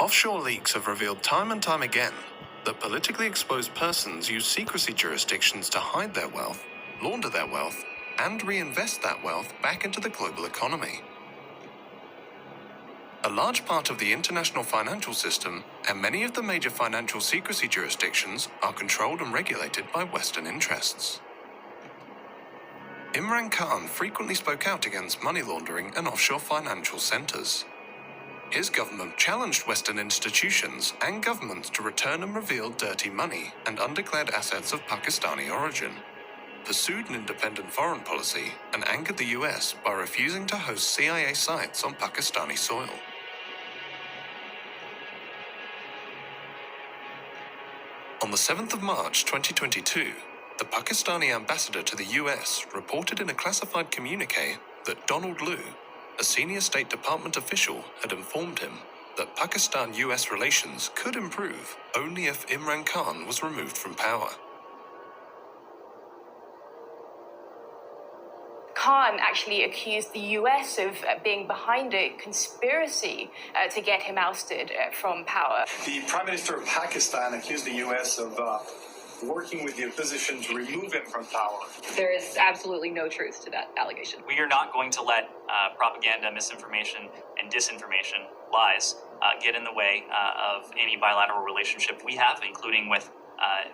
Offshore leaks have revealed time and time again that politically exposed persons use secrecy jurisdictions to hide their wealth, launder their wealth, and reinvest that wealth back into the global economy. A large part of the international financial system and many of the major financial secrecy jurisdictions are controlled and regulated by Western interests. Imran Khan frequently spoke out against money laundering and offshore financial centers. His government challenged Western institutions and governments to return and reveal dirty money and undeclared assets of Pakistani origin, pursued an independent foreign policy, and angered the US by refusing to host CIA sites on Pakistani soil. On the 7th of March 2022, the Pakistani ambassador to the US reported in a classified communique that Donald Lu, a senior State Department official, had informed him that Pakistan-US relations could improve only if Imran Khan was removed from power. Khan actually accused the US of being behind a conspiracy to get him ousted from power. The Prime Minister of Pakistan accused the US of working with the opposition to remove him from power. There is absolutely no truth to that allegation. We are not going to let propaganda, misinformation, and disinformation, lies, get in the way of any bilateral relationship we have, including with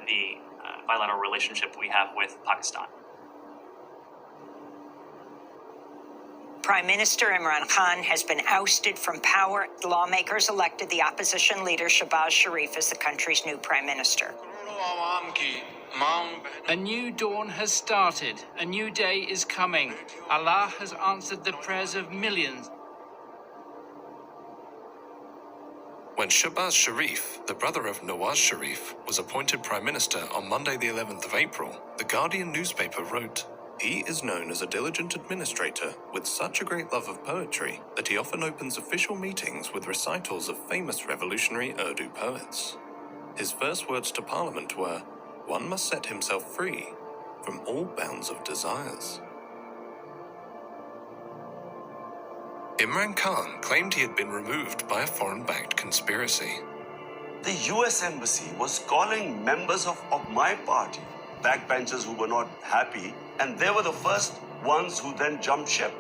the bilateral relationship we have with Pakistan. Prime Minister Imran Khan has been ousted from power. Lawmakers elected the opposition leader Shehbaz Sharif as the country's new prime minister. A new dawn has started. A new day is coming. Allah has answered the prayers of millions. When Shehbaz Sharif, the brother of Nawaz Sharif, was appointed Prime Minister on Monday the 11th of April, the Guardian newspaper wrote, "He is known as a diligent administrator with such a great love of poetry that he often opens official meetings with recitals of famous revolutionary Urdu poets. His first words to Parliament were, 'One must set himself free from all bounds of desires.'" Imran Khan claimed he had been removed by a foreign-backed conspiracy. The US Embassy was calling members of my party, backbenchers who were not happy, and they were the first ones who then jumped ship.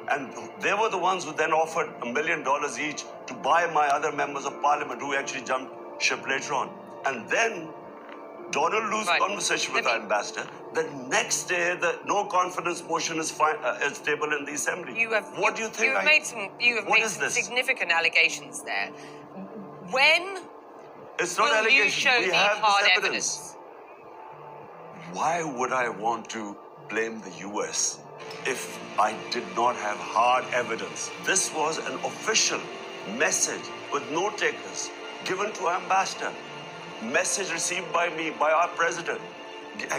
And they were the ones who then offered $1 million each to buy my other members of parliament who actually jumped ship later on. And then Donald Lu's conversation with the ambassador, the next day the no confidence motion is tabled in the assembly. What do you think? You have made some significant allegations there. When it's not will allegation. you show we me have hard this evidence? Why would I want to blame the US if I did not have hard evidence? This was an official message with note takers given to our ambassador. Message received by me, by our president,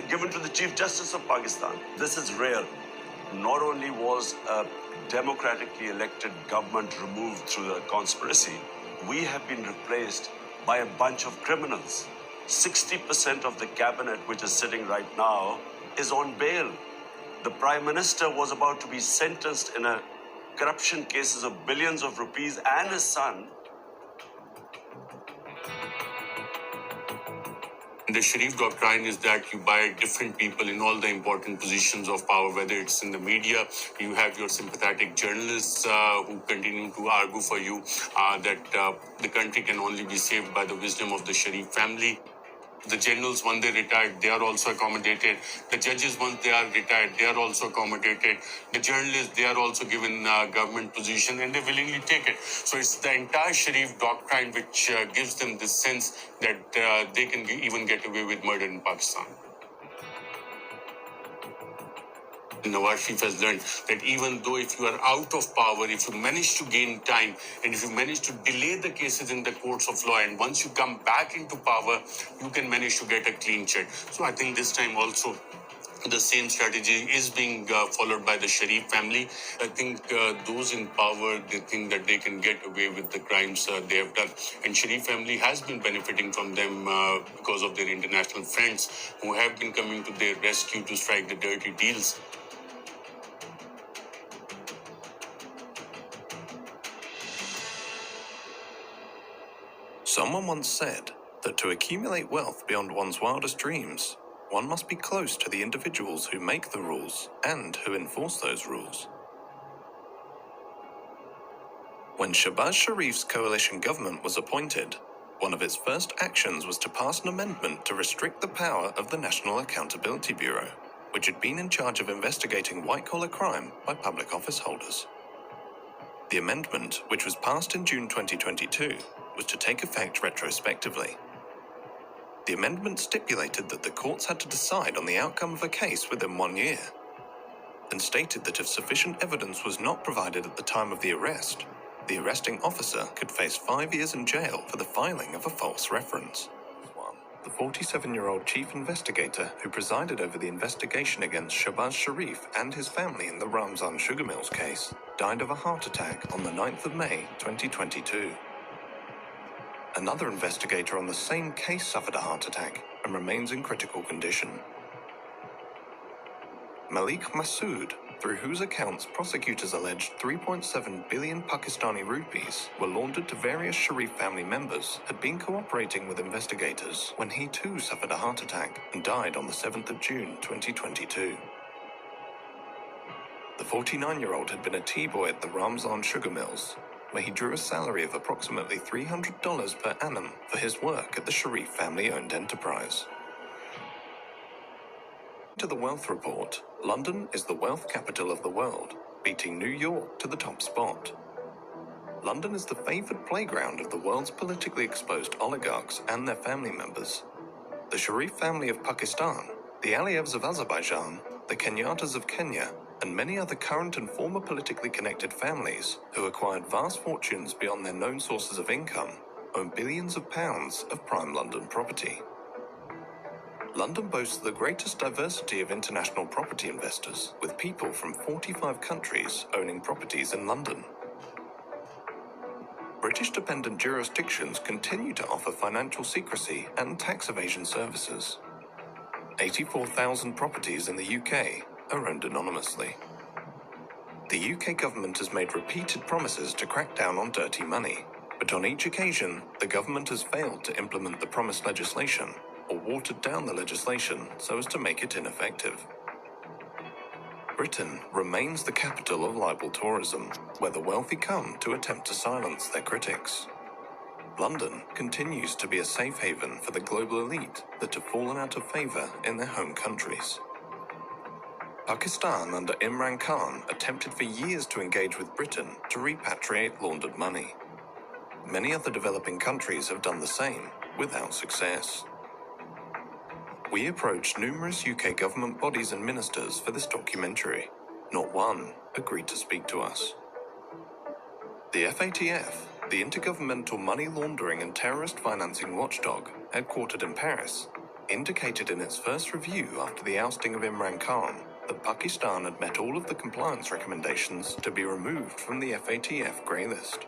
given to the Chief Justice of Pakistan. This is real. Not only was a democratically elected government removed through the conspiracy, we have been replaced by a bunch of criminals. 60% of the cabinet, which is sitting right now, is on bail. The Prime Minister was about to be sentenced in a corruption cases of billions of rupees, and his son. The Sharif doctrine is that you buy different people in all the important positions of power, whether it's in the media, you have your sympathetic journalists who continue to argue for you that the country can only be saved by the wisdom of the Sharif family. The generals, when they retired, they are also accommodated. The judges, once they are retired, they are also accommodated. The journalists, they are also given government position and they willingly take it. So it's the entire Sharif doctrine which gives them this sense that they can even get away with murder in Pakistan. Nawaz Sharif has learned that even though if you are out of power, if you manage to gain time, and if you manage to delay the cases in the courts of law, and once you come back into power, you can manage to get a clean check. So I think this time also, the same strategy is being followed by the Sharif family. I think those in power, they think that they can get away with the crimes they have done. And Sharif family has been benefiting from them because of their international friends who have been coming to their rescue to strike the dirty deals. Someone once said that to accumulate wealth beyond one's wildest dreams, one must be close to the individuals who make the rules and who enforce those rules. When Shahbaz Sharif's coalition government was appointed, one of its first actions was to pass an amendment to restrict the power of the National Accountability Bureau, which had been in charge of investigating white-collar crime by public office holders. The amendment, which was passed in June 2022, was to take effect retrospectively. The amendment stipulated that the courts had to decide on the outcome of a case within 1 year, and stated that if sufficient evidence was not provided at the time of the arrest, the arresting officer could face 5 years in jail for the filing of a false reference. The 47-year-old chief investigator who presided over the investigation against Shahbaz Sharif and his family in the Ramzan Sugar Mills case died of a heart attack on the 9th of May 2022. Another investigator on the same case suffered a heart attack and remains in critical condition. Malik Massoud, through whose accounts prosecutors alleged 3.7 billion Pakistani rupees were laundered to various Sharif family members, had been cooperating with investigators when he too suffered a heart attack and died on the 7th of June 2022. The 49-year-old had been a tea-boy at the Ramzan Sugar Mills, where he drew a salary of approximately $300 per annum for his work at the Sharif family-owned enterprise. To the Wealth Report, London is the wealth capital of the world, beating New York to the top spot. London is the favoured playground of the world's politically exposed oligarchs and their family members. The Sharif family of Pakistan, the Aliyevs of Azerbaijan, the Kenyatas of Kenya, and many other current and former politically connected families who acquired vast fortunes beyond their known sources of income own billions of pounds of prime London property. London boasts the greatest diversity of international property investors, with people from 45 countries owning properties in London. British-dependent jurisdictions continue to offer financial secrecy and tax evasion services. 84,000 properties in the UK are owned anonymously. The UK government has made repeated promises to crack down on dirty money, but on each occasion, the government has failed to implement the promised legislation or watered down the legislation so as to make it ineffective. Britain remains the capital of libel tourism, where the wealthy come to attempt to silence their critics. London continues to be a safe haven for the global elite that have fallen out of favour in their home countries. Pakistan under Imran Khan attempted for years to engage with Britain to repatriate laundered money. Many other developing countries have done the same, without success. We approached numerous UK government bodies and ministers for this documentary. Not one agreed to speak to us. The FATF, the Intergovernmental Money Laundering and Terrorist Financing Watchdog, headquartered in Paris, indicated in its first review after the ousting of Imran Khan that Pakistan had met all of the compliance recommendations to be removed from the FATF grey list.